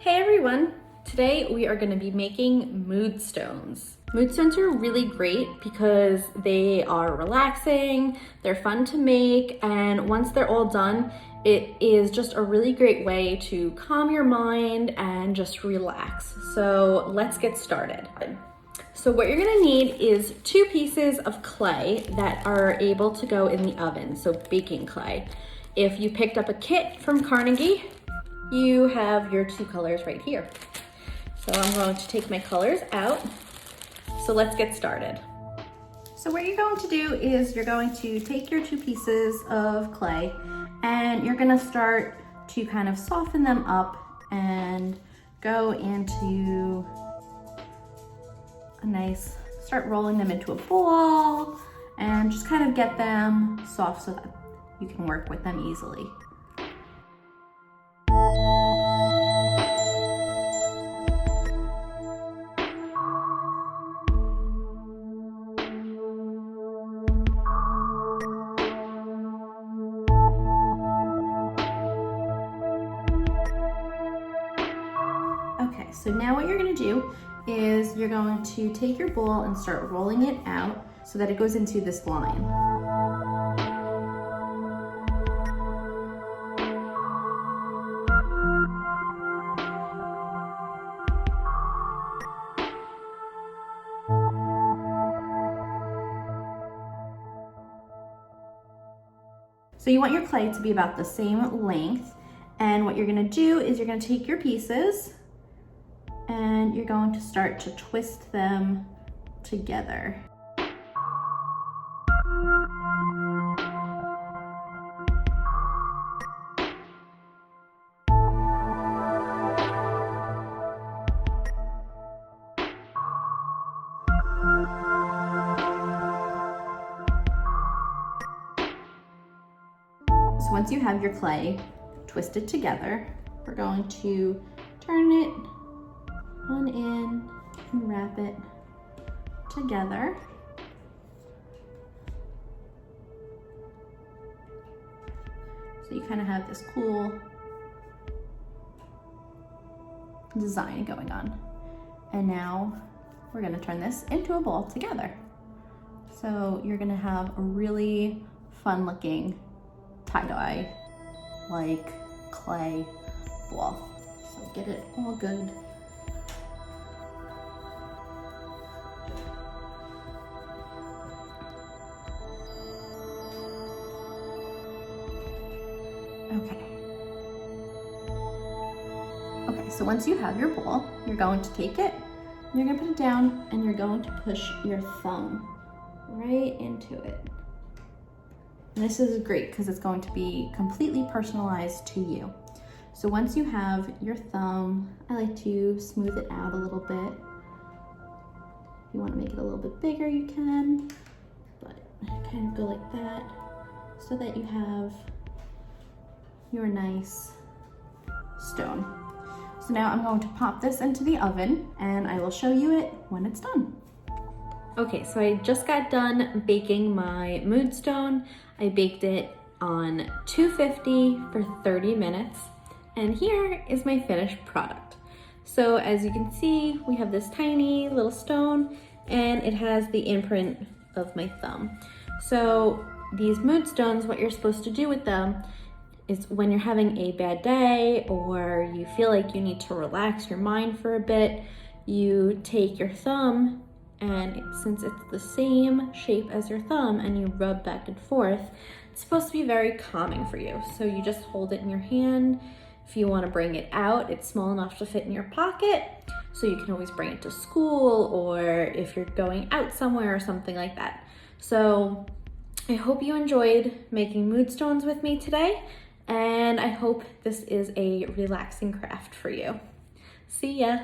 Hey everyone! Today we are going to be making mood stones. Mood stones are really great because they are relaxing, they're fun to make, and once they're all done, it is just a really great way to calm your mind and just relax. So let's get started. So what you're gonna need is 2 pieces of clay that are able to go in the oven, so baking clay. If you picked up a kit from Carnegie, you have your 2 colors right here. So I'm going to take my colors out. So let's get started. So what you're going to do is you're going to take your 2 pieces of clay and you're gonna start to kind of soften them up and go into a nice, start rolling them into a ball and just kind of get them soft so that you can work with them easily. Okay, so now what you're gonna do is you're going to take your bowl and start rolling it out so that it goes into this line. So you want your clay to be about the same length, and what you're gonna do is you're gonna take your pieces and you're going to start to twist them together. So once you have your clay twisted together, we're going to turn it on in and wrap it together. So you kind of have this cool design going on. And now we're gonna turn this into a ball together. So you're gonna have a really fun looking tie-dye like clay ball. So get it all good. Okay, so once you have your ball, you're going to take it, you're gonna put it down, and you're going to push your thumb right into it. And this is great because it's going to be completely personalized to you. So once you have your thumb, I like to smooth it out a little bit. If you want to make it a little bit bigger, you can, but kind of go like that so that you have your nice stone. So now I'm going to pop this into the oven and I will show you it when it's done. Okay, so I just got done baking my mood stone. I baked it on 250 for 30 minutes. And here is my finished product. So as you can see, we have this tiny little stone and it has the imprint of my thumb. So these mood stones, what you're supposed to do with them is when you're having a bad day or you feel like you need to relax your mind for a bit, you take your thumb and since it's the same shape as your thumb and you rub back and forth, it's supposed to be very calming for you. So you just hold it in your hand. If you want to bring it out, it's small enough to fit in your pocket, so you can always bring it to school or if you're going out somewhere or something like that. So I hope you enjoyed making mood stones with me today, and I hope this is a relaxing craft for you. See ya.